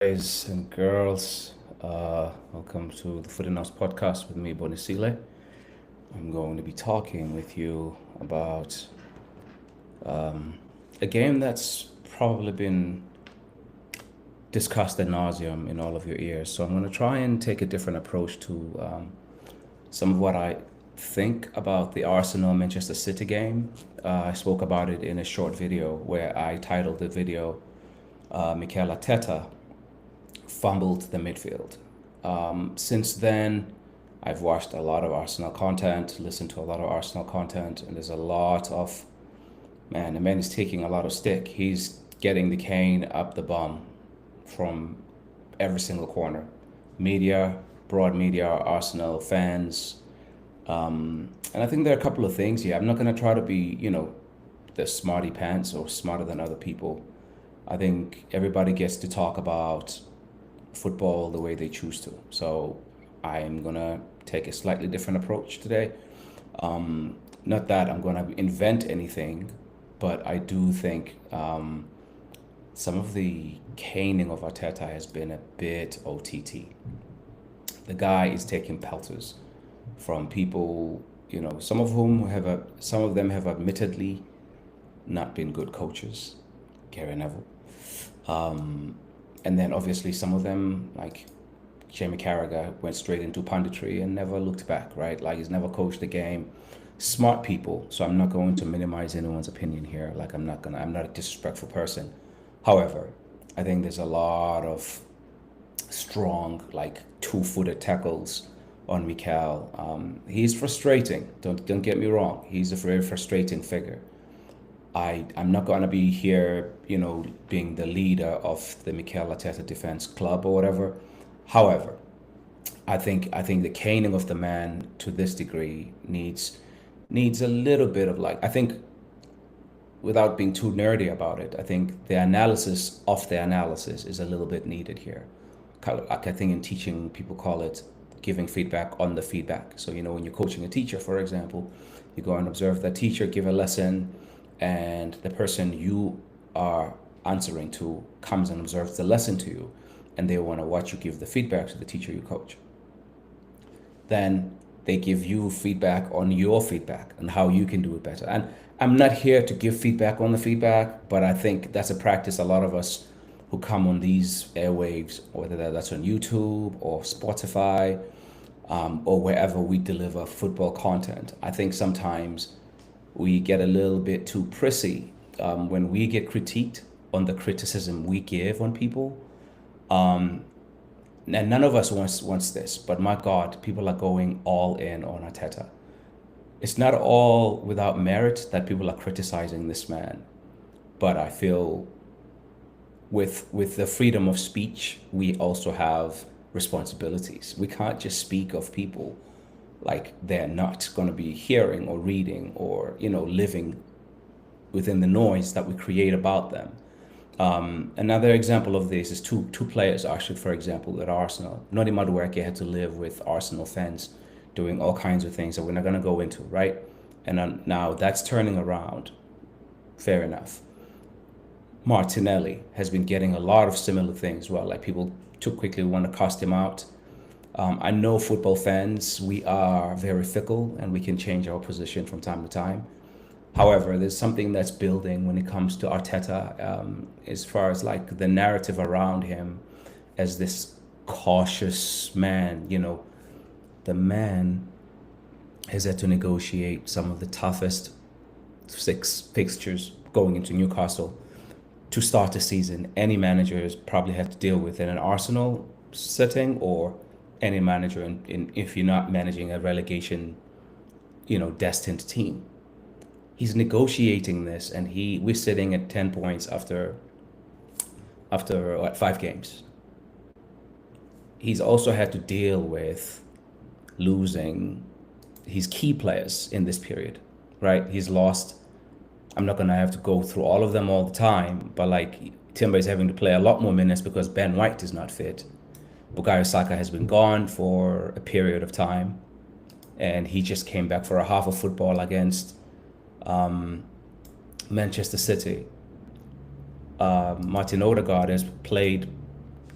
Guys and girls, welcome to the Foot and House podcast with me, Bonisile. I'm going to be talking with you about a game that's probably been discussed ad nauseum in all of your ears. So I'm going to try and take a different approach to some of what I think about the Arsenal Manchester City game. I spoke about it in a short video where I titled the video Mikel Arteta fumbled the midfield. Since then, I've watched a lot of Arsenal content, listened to a lot of Arsenal content, and there's a lot of man. The man is taking a lot of stick. He's getting the cane up the bum from every single corner. Media, broad media, Arsenal fans, and I think there are a couple of things here. I'm not going to try to be, the smarty pants or smarter than other people. I think everybody gets to talk about football the way they choose to. So I'm gonna take a slightly different approach today. Not that I'm gonna invent anything, but I do think some of the caning of Arteta has been a bit OTT. The guy is taking pelters from people, some of them have admittedly not been good coaches. Gary Neville. And then obviously some of them, like Jamie Carragher, went straight into punditry and never looked back, right? Like he's never coached the game. Smart people, so I'm not going to minimize anyone's opinion here. Like I'm not a disrespectful person. However, I think there's a lot of strong, like two-footed tackles on Mikel. He's frustrating. Don't get me wrong. He's a very frustrating figure. I'm not going to be here, being the leader of the Mikel Arteta Defense Club or whatever. However, I think the caning of the man to this degree needs a little bit of, like, I think, without being too nerdy about it, I think the analysis of the analysis is a little bit needed here. Like I think in teaching, people call it giving feedback on the feedback. So, when you're coaching a teacher, for example, you go and observe that teacher give a lesson, and the person you are answering to comes and observes the lesson to you, and they want to watch you give the feedback to the teacher you coach. Then they give you feedback on your feedback and how you can do it better. And I'm not here to give feedback on the feedback, but I think that's a practice a lot of us who come on these airwaves, whether that's on YouTube or Spotify, or wherever we deliver football content. I think sometimes we get a little bit too prissy when we get critiqued on the criticism we give on people. And none of us wants this, but my God, people are going all in on Arteta. It's not all without merit that people are criticizing this man, but I feel with the freedom of speech, we also have responsibilities. We can't just speak of people like they're not going to be hearing or reading or living within the noise that we create about them. Another example of this is two players, actually, for example, at Arsenal. Noni Madueke had to live with Arsenal fans doing all kinds of things that we're not going to go into, right? And now that's turning around. Fair enough. Martinelli has been getting a lot of similar things. Well, like people too quickly want to cast him out. I know football fans, we are very fickle and we can change our position from time to time. However, there's something that's building when it comes to Arteta, as far as like the narrative around him as this cautious man. The man has had to negotiate some of the toughest six fixtures going into Newcastle to start the season any manager has probably had to deal with in an Arsenal setting, or any manager if you're not managing a relegation, destined team. He's negotiating this, and we're sitting at 10 points after what, 5 games. He's also had to deal with losing his key players in this period, right? He's lost. I'm not gonna have to go through all of them all the time, but like Timber is having to play a lot more minutes because Ben White is not fit. Bukayo Saka has been gone for a period of time, and he just came back for a half of football against Manchester City. Martin Odegaard has played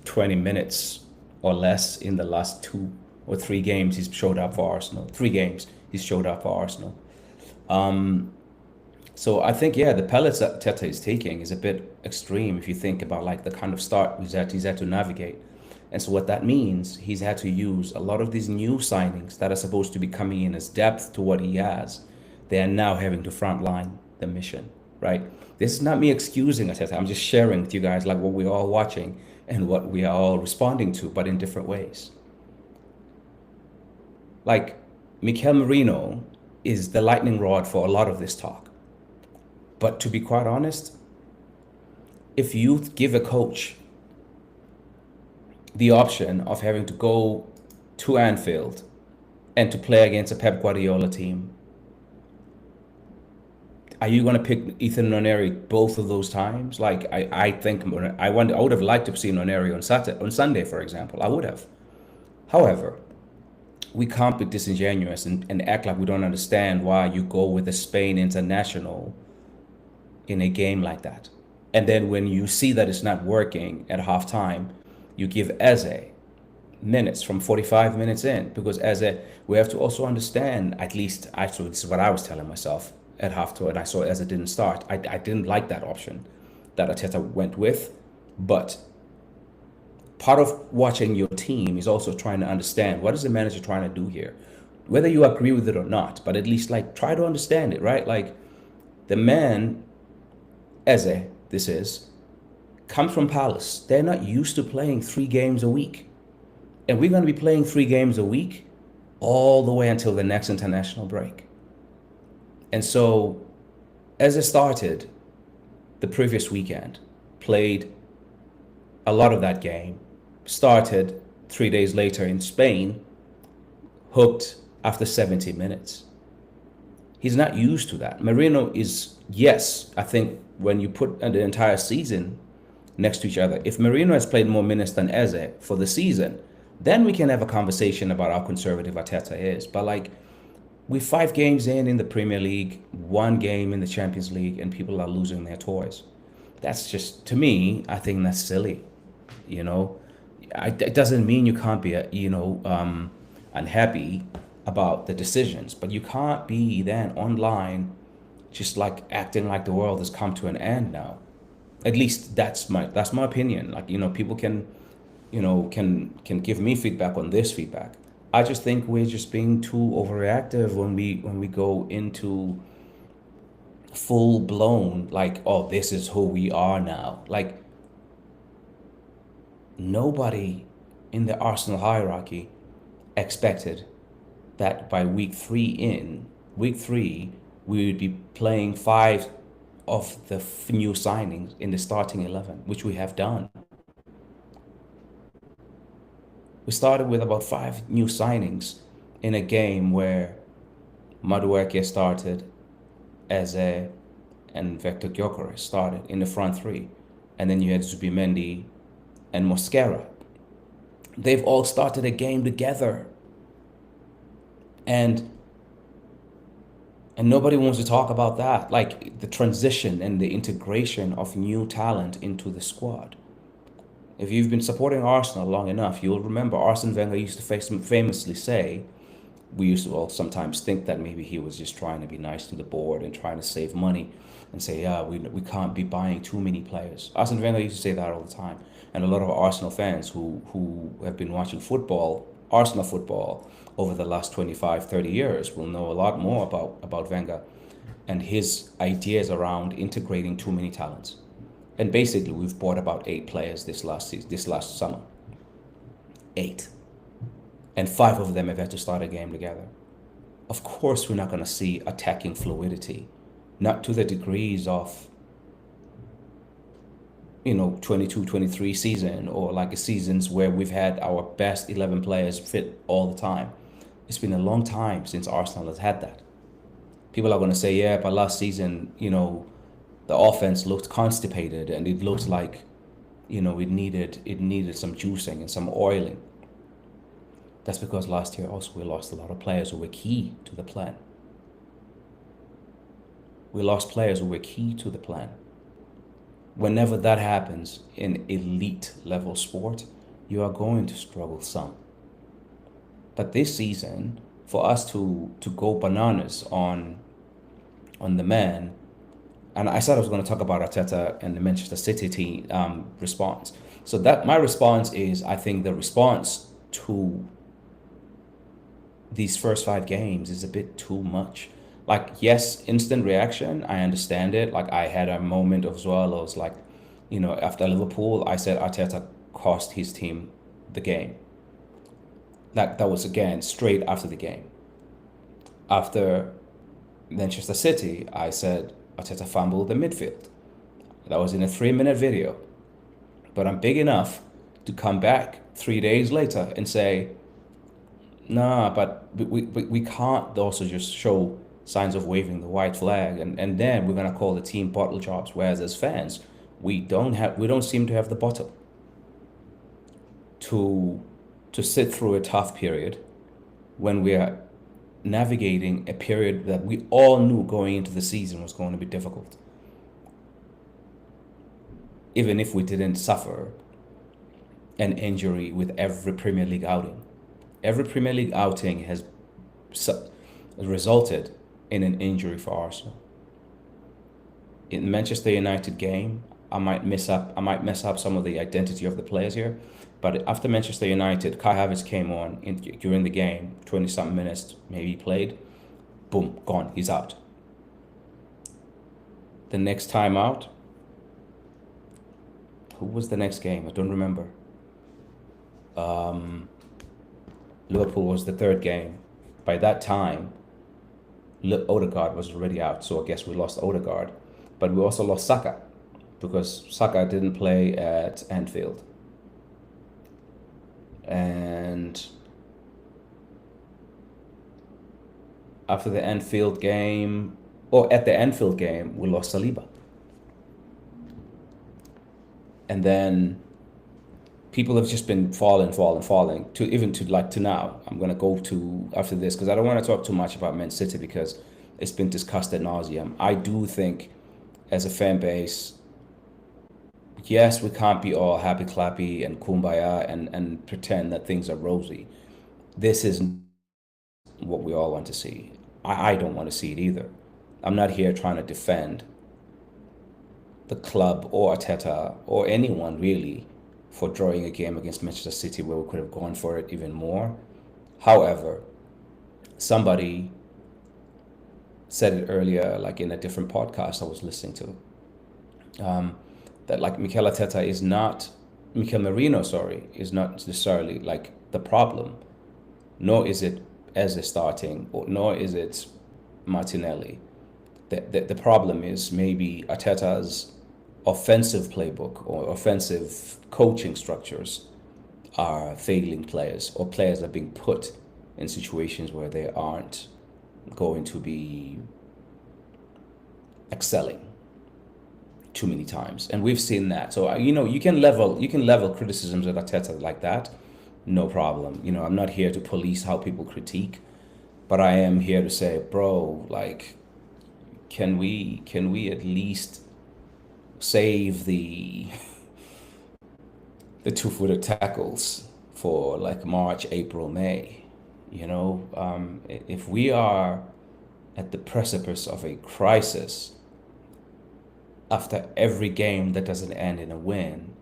20 minutes or less in the last 2 or 3 games he's showed up for Arsenal. 3 games he's showed up for Arsenal. So I think, yeah, the pellets that Teta is taking is a bit extreme if you think about like the kind of start he's had to navigate. And so what that means, he's had to use a lot of these new signings that are supposed to be coming in as depth to what he has. They are now having to frontline the mission, right? This is not me excusing Teta. I'm just sharing with you guys like what we're all watching and what we are all responding to, but in different ways. Like Mikel Merino is the lightning rod for a lot of this talk. But to be quite honest, if you give a coach the option of having to go to Anfield and to play against a Pep Guardiola team, are you going to pick Ethan Nwaneri both of those times? Like I think I would have liked to have seen Nwaneri on Sunday, for example. I would have. However, we can't be disingenuous and act like we don't understand why you go with a Spain international in a game like that. And then when you see that it's not working at halftime, you give Eze minutes from 45 minutes in, because Eze, we have to also understand, at least actually this is what I was telling myself at halftime, and I saw Eze didn't start. I didn't like that option that Arteta went with, but part of watching your team is also trying to understand what is the manager trying to do here, whether you agree with it or not, but at least like try to understand it, right? Like the man, Eze, this is, comes from Palace. They're not used to playing 3 games a week. And we're going to be playing 3 games a week all the way until the next international break. And so, Eze started the previous weekend, played a lot of that game, started 3 days later in Spain, hooked after 70 minutes. He's not used to that. Merino is, yes, I think when you put the entire season next to each other, if Merino has played more minutes than Eze for the season, then we can have a conversation about how conservative Arteta is. But like, we're 5 games in the Premier League, 1 game in the Champions League, and people are losing their toys. That's just, to me, I think that's silly. You know, it doesn't mean you can't be, unhappy about the decisions, but you can't be then online just like acting like the world has come to an end now. At least that's my opinion. Like, people can give me feedback on this feedback. I just think we're just being too overreactive when we go into full blown like, oh, this is who we are now. Like, nobody in the Arsenal hierarchy expected that by week 3 we would be playing 5 of the new signings in the starting 11, which we have done. We started with about 5 new signings in a game where Madueke started, Eze and Victor Gyökeres started in the front 3. And then you had Zubimendi and Mosquera. They've all started a game together. And nobody wants to talk about that, like the transition and the integration of new talent into the squad. If you've been supporting Arsenal long enough, you'll remember Arsene Wenger used to famously say, we used to all sometimes think that maybe he was just trying to be nice to the board and trying to save money and say, yeah, we can't be buying too many players. Arsene Wenger used to say that all the time. And a lot of Arsenal fans who have been watching football, Arsenal football, over the last 25, 30 years will know a lot more about Wenger and his ideas around integrating too many talents. And basically, we've bought about 8 players this last summer. 8. And 5 of them have had to start a game together. Of course, we're not going to see attacking fluidity, not to the degrees of 22, 23 season, or like seasons where we've had our best 11 players fit all the time. It's been a long time since Arsenal has had that. People are going to say, yeah, but last season, the offense looked constipated and it looked like, it needed some juicing and some oiling. That's because last year also we lost a lot of players who were key to the plan. We lost players who were key to the plan. Whenever that happens in elite level sport, you are going to struggle some. But this season, for us to go bananas on the man, and I said I was going to talk about Arteta and the Manchester City team response. So that my response is, I think the response to these first 5 games is a bit too much. Like, yes, instant reaction, I understand it. Like, I had a moment as well. I was like, after Liverpool, I said Arteta cost his team the game. That was again straight after the game. After Manchester City, I said Arteta fumbled the midfield. That was in a 3-minute video. But I'm big enough to come back 3 days later and say, nah, but we can't also just show signs of waving the white flag and then we're gonna call the team bottle jobs. Whereas as fans, we don't seem to have the bottle to sit through a tough period when we are navigating a period that we all knew going into the season was going to be difficult. Even if we didn't suffer an injury with every Premier League outing. Every Premier League outing has resulted in an injury for Arsenal. In the Manchester United game, I might mess up some of the identity of the players here, but after Manchester United, Kai Havertz came on during the game, 20-something minutes, maybe played, boom, gone, he's out. The next time out, who was the next game? I don't remember. Liverpool was the third game. By that time, Odegaard was already out, so I guess we lost Odegaard. But we also lost Saka, because Saka didn't play at Anfield. And after the Anfield game, or at the Anfield game, we lost Saliba. And then people have just been falling to now. I'm going to go to after this because I don't want to talk too much about Man City because it's been discussed ad nauseum. I do think as a fan base, yes, we can't be all happy clappy and kumbaya and pretend that things are rosy. This isn't what we all want to see. I don't want to see it either. I'm not here trying to defend the club or Arteta or anyone really for drawing a game against Manchester City where we could have gone for it even more. However, somebody said it earlier, like in a different podcast I was listening to, that like Mikel Marino, is not necessarily like the problem, nor is it as a starting, nor is it Martinelli. The problem is maybe Arteta's offensive playbook or offensive coaching structures are failing players, or players are being put in situations where they aren't going to be excelling too many times, and we've seen that. So you can level criticisms at Arteta like that, no problem. I'm not here to police how people critique, but I am here to say, bro, like, can we at least save the two-footed tackles for like March, April, May? If we are at the precipice of a crisis after every game that doesn't end in a win,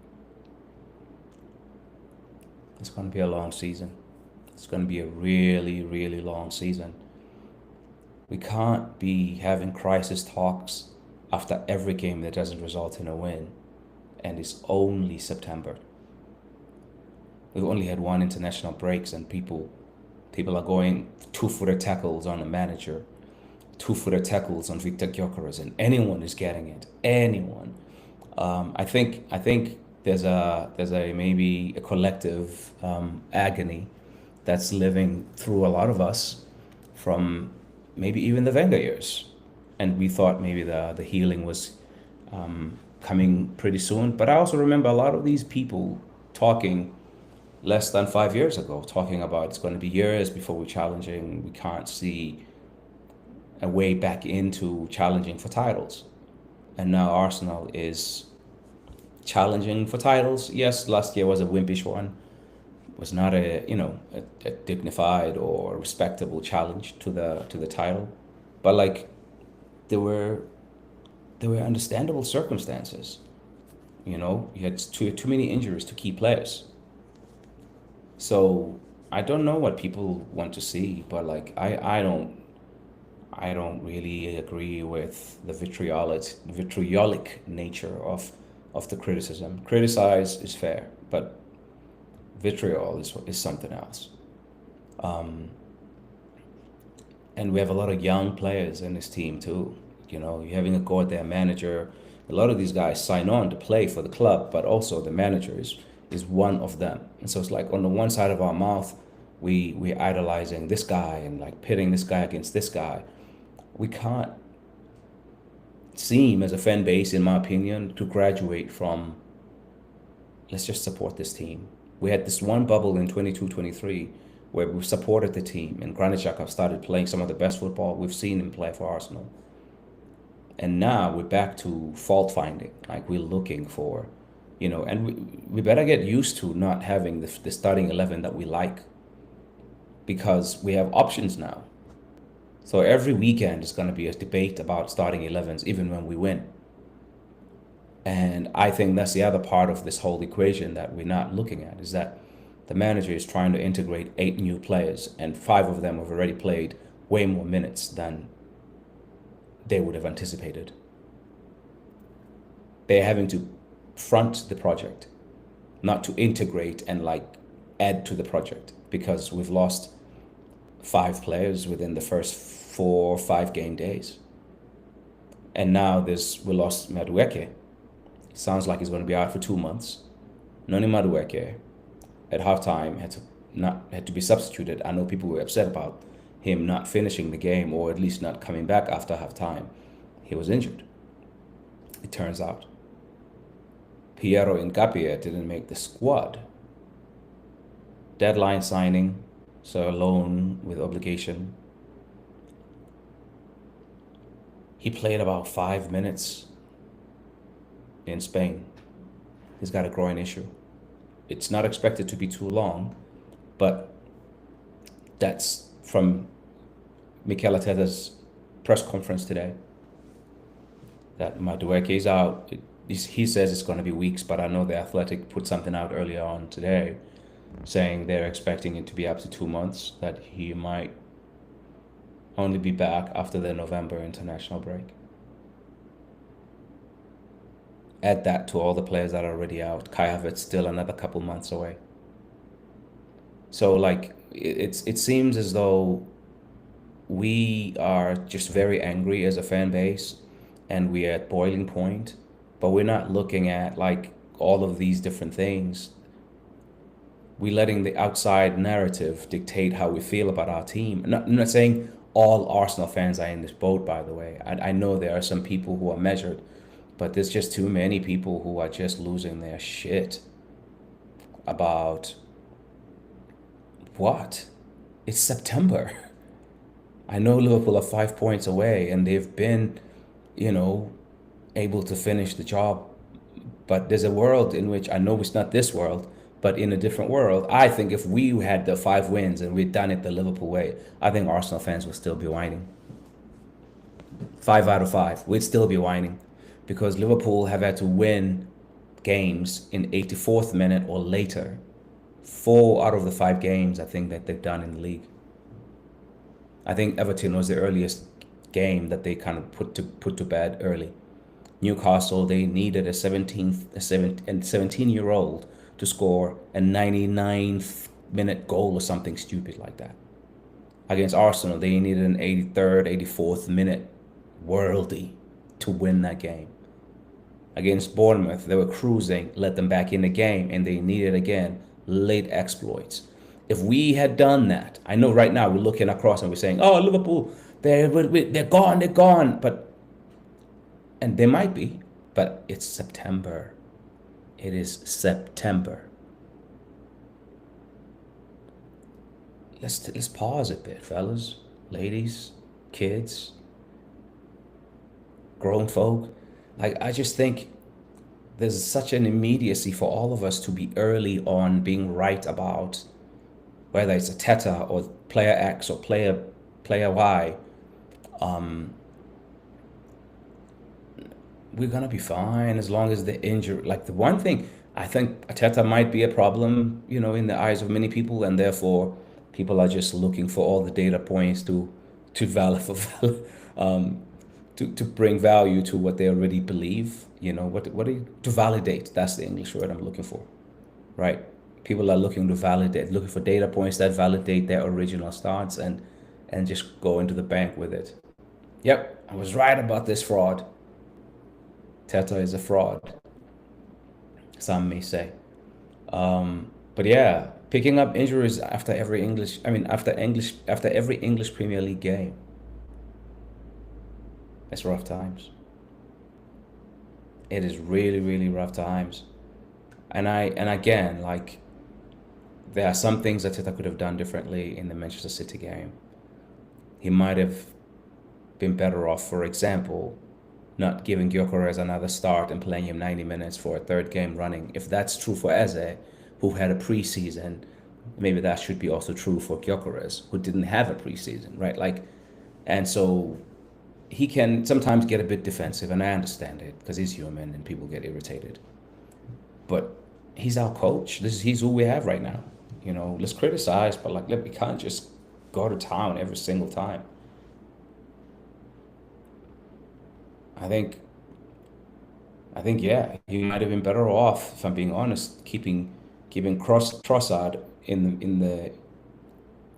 it's going to be a long season. It's going to be a really, really long season. We can't be having crisis talks after every game that doesn't result in a win, and it's only September. We've only had one international breaks, and people are going two-footer tackles on a manager, two-footer tackles on Victor Gyökeres, and anyone is getting it. Anyone. I think there's a maybe a collective agony that's living through a lot of us from maybe even the Wenger years, and we thought maybe the healing was coming pretty soon. But I also remember a lot of these people talking less than 5 years ago, talking about it's going to be years before we're challenging. We can't see a way back into challenging for titles. And now Arsenal is challenging for titles. Yes, last year was a wimpish one, was not a a dignified or respectable challenge to the title, but like there were there were understandable circumstances. You know, you had too many injuries to key players. So I don't know what people want to see, but like I don't really agree with the vitriolic nature of the criticism. Criticize is fair, but vitriol is something else. Um, and we have a lot of young players in this team too. You know, you're having a go at their manager. A lot of these guys sign on to play for the club, but also the manager is one of them. And so it's like on the one side of our mouth, we idolizing this guy and like pitting this guy against this guy. We can't seem as a fan base, in my opinion, to graduate from let's just support this team. We had this one bubble in 22-23 where we supported the team, and Granit Xhaka started playing some of the best football we've seen him play for Arsenal. And now we're back to fault finding. Like we're looking for, and we better get used to not having the starting 11 that we like because we have options now. So every weekend is going to be a debate about starting 11s, even when we win. And I think that's the other part of this whole equation that we're not looking at is that the manager is trying to integrate 8 new players, and 5 of them have already played way more minutes than they would have anticipated. They're having to front the project, not to integrate and like add to the project because we've lost 5 players within the first 4 or 5 game days. And now we lost Madueke. Sounds like he's going to be out for 2 months. Noni Madueke at halftime had to be substituted. I know people were upset about him not finishing the game or at least not coming back after halftime. He was injured, it turns out. Piero Incapie didn't make the squad. Deadline signing, so a loan with obligation. He played about 5 minutes in Spain. He's got a groin issue. It's not expected to be too long, but that's from Mikel Arteta's press conference today. That Madueke is out. He says it's going to be weeks, but I know The Athletic put something out earlier on today saying they're expecting it to be up to 2 months, that he might only be back after the November international break. Add that to all the players that are already out. Kai Havertz still another couple months away. So like it seems as though we are just very angry as a fan base and we're at boiling point, but we're not looking at like all of these different things. We're letting the outside narrative dictate how we feel about our team. I'm not saying all Arsenal fans are in this boat, by the way. I know there are some people who are measured, but there's just too many people who are just losing their shit about what? It's September. I know Liverpool are 5 points away and they've been, able to finish the job. But there's a world in which I know it's not this world, but in a different world, I think if we had the 5 wins and we'd done it the Liverpool way, I think Arsenal fans would still be whining. 5 out of 5, we'd still be whining because Liverpool have had to win games in 84th minute or later. 4 out of the 5 games I think that they've done in the league. I think Everton was the earliest game that they kind of put to bed early. Newcastle, they needed a 17-year-old to score a 99th minute goal or something stupid like that. Against Arsenal, they needed an 83rd, 84th minute worldie to win that game. Against Bournemouth, they were cruising, let them back in the game, and they needed again late exploits. If we had done that, I know right now we're looking across and we're saying, "Oh, Liverpool, they're gone," and they might be, but it's September. It is September. Let's pause a bit, fellas, ladies, kids, grown folk. Like I just think there's such an immediacy for all of us to be early on being right about whether it's a Teta or player X or player Y. We're gonna be fine as long as the injury. Like the one thing I think Ateta might be a problem, in the eyes of many people, and therefore people are just looking for all the data points to valid for to bring value to what they already believe. What do you, to validate? That's the English word I'm looking for, right? People are looking to validate, looking for data points that validate their original stance and just go into the bank with it. Yep, I was right about this fraud. Teta is a fraud, some may say. But yeah, picking up injuries after every English Premier League game, it's rough times. It is really, really rough times. And again, like there are some things that Teta could have done differently in the Manchester City game. He might have been better off, for example, not giving Gyökeres another start and playing him 90 minutes for a third game running. If that's true for Eze, who had a preseason, maybe that should be also true for Gyökeres, who didn't have a preseason, right? And so he can sometimes get a bit defensive, and I understand it because he's human and people get irritated. But he's our coach. He's who we have right now. Let's criticize, but we can't just go to town every single time. I think yeah, he might have been better off, if I'm being honest, keeping Trossard in the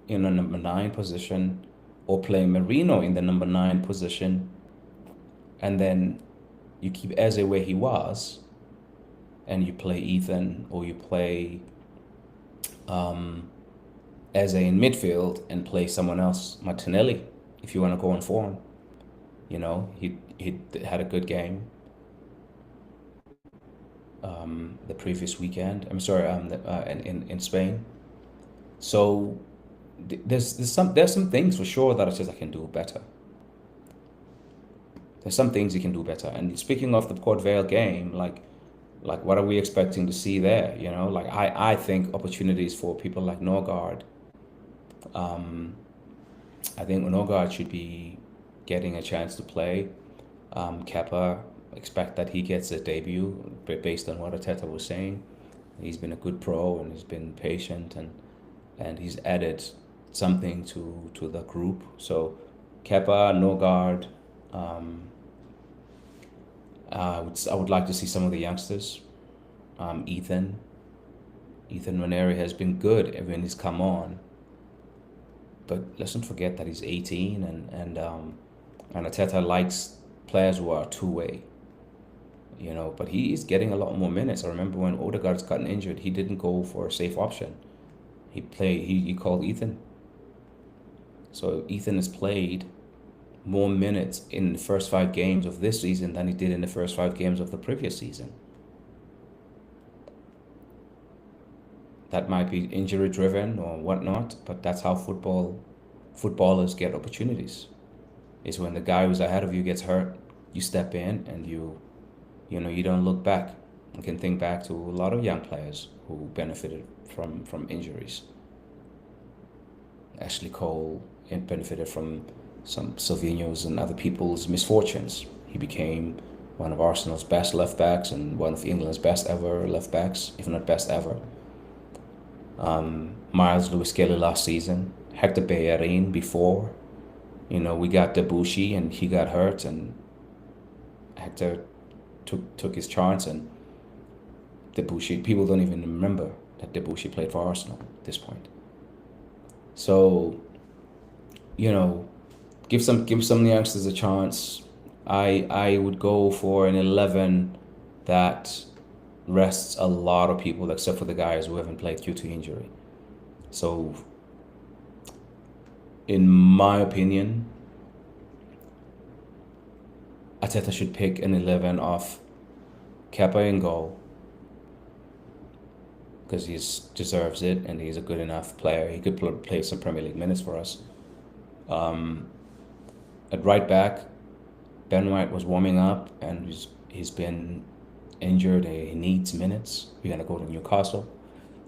number 9 position, or playing Merino in the number 9 position, and then you keep Eze where he was, and you play Ethan, or you play Eze in midfield and play someone else, Martinelli, if you want to go on form. He had a good game the previous weekend. I'm sorry, in Spain. So there's some things for sure that I can do better. There's some things you can do better. And speaking of the Port Vale game, like what are we expecting to see there? I think opportunities for people like Norgard. I think Norgard should be getting a chance to play. Kepa, expect that he gets a debut based on what Arteta was saying. He's been a good pro and he's been patient and he's added something to the group. So Kepa, Norgard, I would like to see some of the youngsters. Ethan Nwaneri has been good when he's come on, but let's not forget that he's 18 and Arteta likes players who are two-way, but he is getting a lot more minutes. I remember when Odegaard's gotten injured, he didn't go for a safe option. He called Ethan. So Ethan has played more minutes in the first 5 games of this season than he did in the first 5 games of the previous season. That might be injury driven or whatnot, but that's how footballers get opportunities. Is when the guy who's ahead of you gets hurt, you step in and you don't look back. You can think back to a lot of young players who benefited from injuries. Ashley Cole benefited from some Silvino's and other people's misfortunes. He became one of Arsenal's best left backs and one of England's best ever left backs, if not best ever. Miles Lewis-Kelly last season, Hector Bellerin before. We got Debuchy and he got hurt and Hector took his chance, and Debuchy, people don't even remember that Debuchy played for Arsenal at this point. So, give some youngsters a chance. I would go for an 11 that rests a lot of people except for the guys who haven't played due to injury. So in my opinion, Arteta should pick an 11 of Kepa in goal because he deserves it and he's a good enough player. He could play some Premier League minutes for us. At right back, Ben White was warming up and he's been injured. He needs minutes. We're gonna go to Newcastle.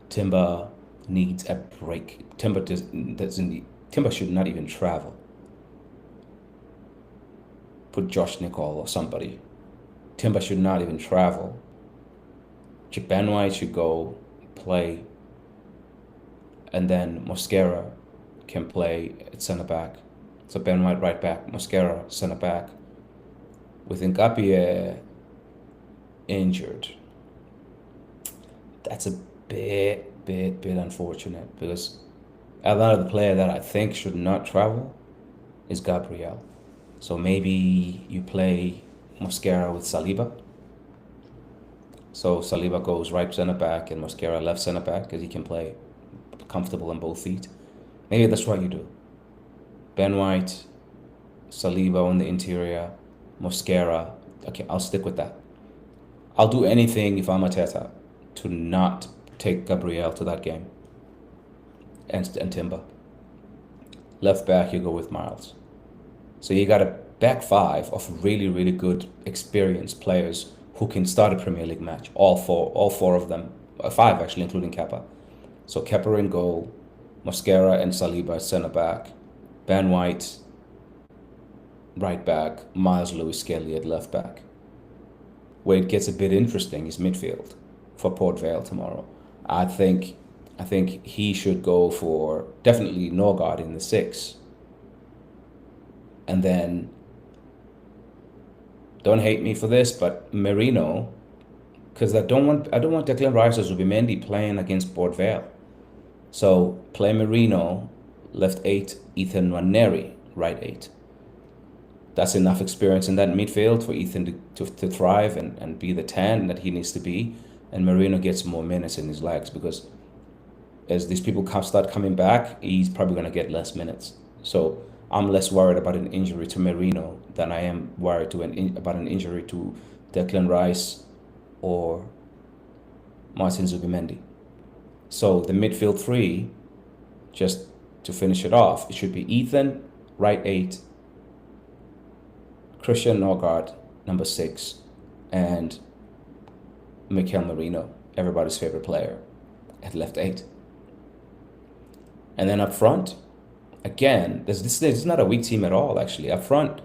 Timber needs a break. Timber should not even travel. Put Josh Nicol or somebody. Timber should not even travel. Ben White should go play, and then Mosquera can play at centre back. So Ben White right back, Mosquera centre back. With Ngapié injured, that's a bit unfortunate, because another player that I think should not travel is Gabriel. So maybe you play Mosquera with Saliba. So Saliba goes right centre back and Mosquera left centre back, because he can play comfortable on both feet. Maybe that's what you do. Ben White, Saliba on the interior, Mosquera. Okay, I'll stick with that. I'll do anything if I'm Arteta to not take Gabriel to that game. And Timber. Left back, you go with Miles. So you got a back five of really, really good, experienced players who can start a Premier League match. All four of them. Five actually, including Kepa. So Kepa in goal, Mosquera and Saliba centre back, Ben White right back, Miles Lewis-Skelly at left back. Where it gets a bit interesting is midfield for Port Vale tomorrow. I think he should go for definitely Norgard in the 6. And then, don't hate me for this, but Merino, because I don't want Declan Rice or Zubimendi playing against Port Vale. So play Merino, left 8, Ethan Nwaneri, right 8. That's enough experience in that midfield for Ethan to thrive and be the 10 that he needs to be. And Merino gets more minutes in his legs, because as these people start coming back, he's probably going to get less minutes. So I'm less worried about an injury to Merino than I am worried about an injury to Declan Rice or Martin Zubimendi. So the midfield 3, just to finish it off, it should be Ethan, right 8, Christian Norgard, number 6, and Mikel Merino, everybody's favorite player, at left 8. And then up front, again, this is not a weak team at all, actually. Up front,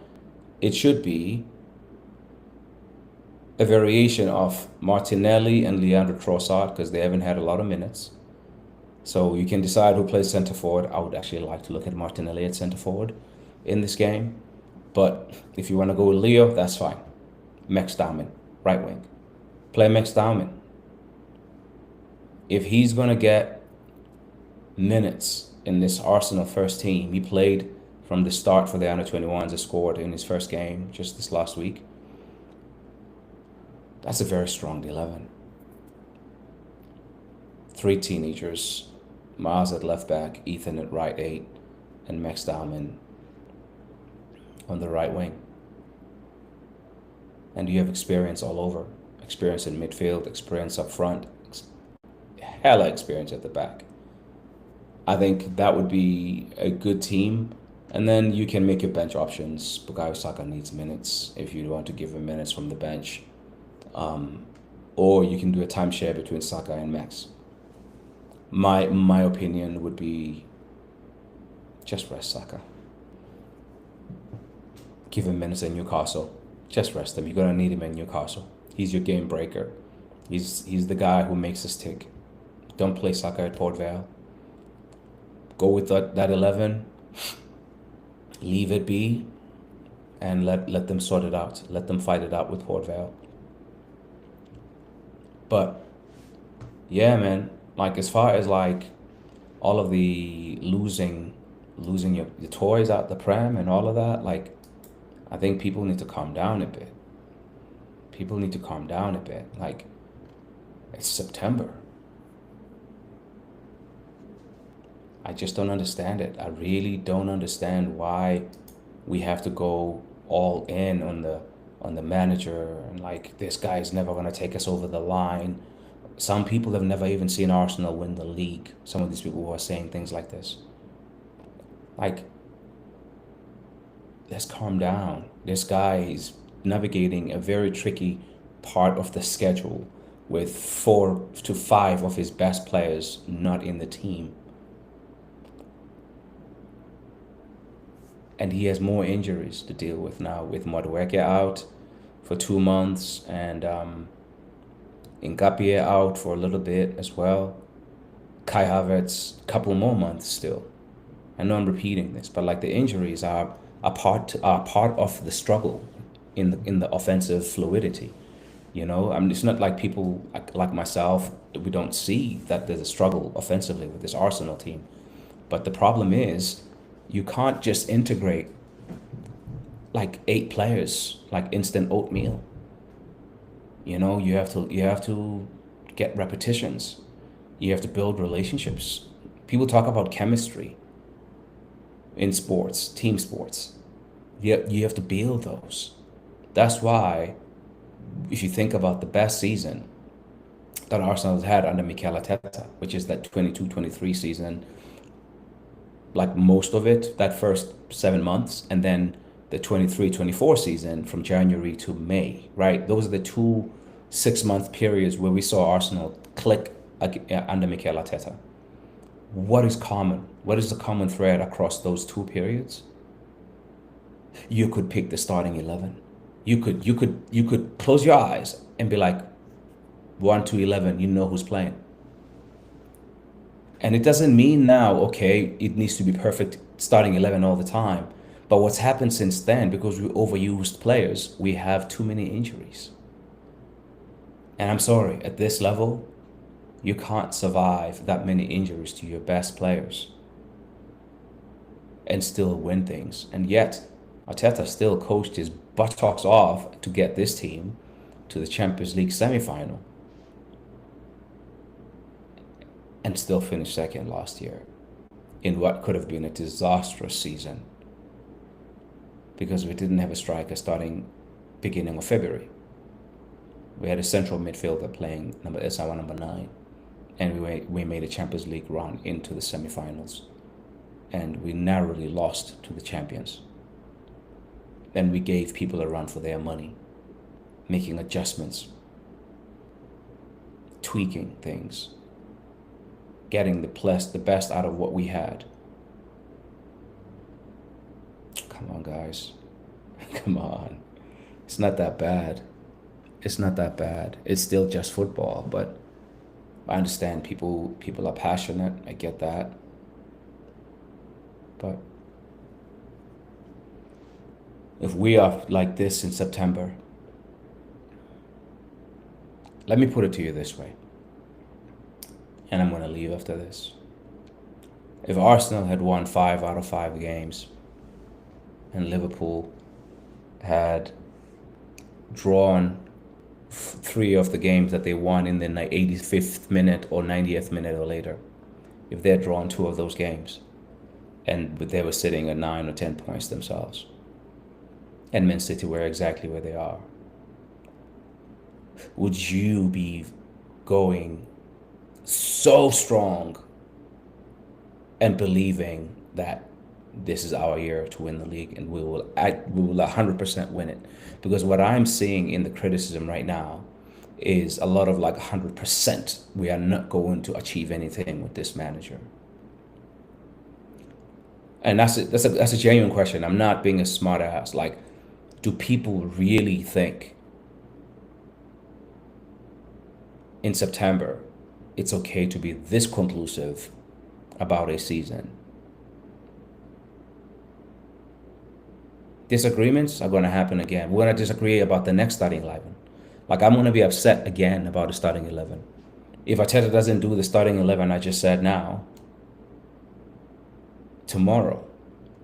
it should be a variation of Martinelli and Leandro Trossard, because they haven't had a lot of minutes. So you can decide who plays centre forward. I would actually like to look at Martinelli at centre forward in this game. But if you want to go with Leo, that's fine. Max Dahman, right wing. Play Max Dahman. If he's going to get minutes in this Arsenal first team, he played from the start for the under-21s and scored in his first game just this last week. That's a very strong 11. 3 teenagers, Miles at left back, Ethan at right 8, and Max Dahman on the right wing. And you have experience all over. Experience in midfield, experience up front, hella experience at the back. I think that would be a good team. And then you can make your bench options. Bukayo Saka needs minutes if you want to give him minutes from the bench. Or you can do a timeshare between Saka and Max. My opinion would be just rest Saka. Give him minutes in Newcastle. Just rest him. You're going to need him in Newcastle. He's your game breaker. He's the guy who makes us tick. Don't play Saka at Port Vale. Go with that 11. Leave it be. And let them sort it out. Let them fight it out with Port Vale. But yeah, man. Like, as far as like all of the losing your toys out the pram and all of that, like, I think people need to calm down a bit. People need to calm down a bit. Like, it's September. I just don't understand it. I really don't understand why we have to go all in on the manager, and like, this guy is never going to take us over the line. Some people have never even seen Arsenal win the league. Some of these people who are saying things like this. Like, let's calm down. This guy is navigating a very tricky part of the schedule with 4 to 5 of his best players not in the team. And he has more injuries to deal with now, with Madueke out for 2 months and Ngapie out for a little bit as well. Kai Havertz, couple more months still. I know I'm repeating this, but like the injuries are part of the struggle in the offensive fluidity. You know, I mean, it's not like people like myself, we don't see that there's a struggle offensively with this Arsenal team. But the problem is, you can't just integrate like 8 players like instant oatmeal. You know, you have to get repetitions. You have to build relationships. People talk about chemistry in sports, team sports. You have to build those. That's why, if you think about the best season that Arsenal has had under Mikel Arteta, which is that 22-23 season, like most of it, that first 7 months, and then the 23-24 season from January to May, right? Those are the 2 6-month periods where we saw Arsenal click under Mikel Arteta. What is common? What is the common thread across those 2 periods? You could pick the starting 11. You could close your eyes and be like 1 to 11. You know who's playing. And it doesn't mean now, okay, it needs to be perfect starting 11 all the time. But what's happened since then, because we overused players, we have too many injuries. And I'm sorry, at this level, you can't survive that many injuries to your best players and still win things. And yet, Arteta still coached his buttocks off to get this team to the Champions League semi-final and still finished second last year in what could have been a disastrous season because we didn't have a striker starting beginning of February. We had a central midfielder playing number 9, and we made a Champions League run into the semi-finals, and we narrowly lost to the champions. Then we gave people a run for their money, making adjustments, tweaking things, getting the best out of what we had. Come on, guys. Come on. It's not that bad. It's not that bad. It's still just football, but I understand people are passionate. I get that. But if we are like this in September, let me put it to you this way, and I'm going to leave after this. If Arsenal had won 5 out of 5 games and Liverpool had drawn 3 of the games that they won in the 85th minute or 90th minute or later, if they had drawn 2 of those games and they were sitting at 9 or 10 points themselves, and Man City were exactly where they are, would you be going so strong and believing that this is our year to win the league and we will 100% win it? Because what I'm seeing in the criticism right now is a lot of like 100% we are not going to achieve anything with this manager. And that's a genuine question. I'm not being a smart ass. Like, do people really think in September it's okay to be this conclusive about a season? Disagreements are going to happen again. We're going to disagree about the next starting 11. Like, I'm going to be upset again about the starting 11. If Arteta doesn't do the starting 11 I just said now, tomorrow,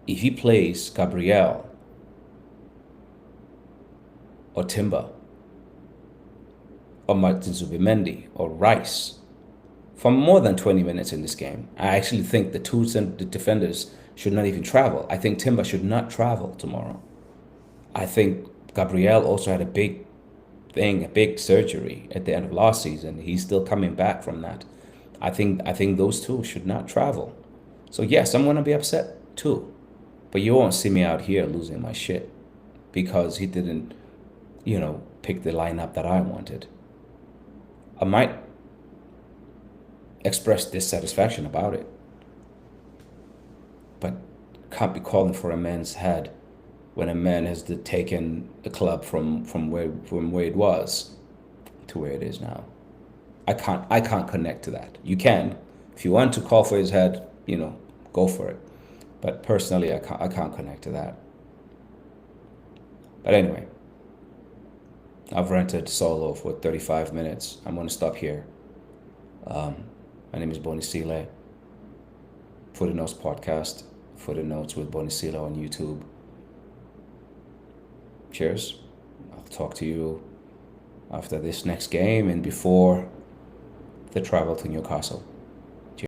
if he plays Gabriel or Timber or Martin Zubimendi or Rice for more than 20 minutes in this game, I actually think the 2 defenders should not even travel. I think Timber should not travel tomorrow. I think Gabriel also had a big surgery at the end of last season. He's still coming back from that. I think those 2 should not travel. So yes, I'm gonna be upset too, but you won't see me out here losing my shit because he didn't, pick the lineup that I wanted. I might express dissatisfaction about it, but can't be calling for a man's head when a man has taken the club from where it was to where it is now. I can't connect to that. You can, if you want to call for his head, go for it. But personally, I can't connect to that. But anyway, I've ranted solo for 35 minutes. I'm going to stop here. My name is Bonisile. For the Notes podcast, For the Notes with Bonisile on YouTube. Cheers. I'll talk to you after this next game and before the travel to Newcastle.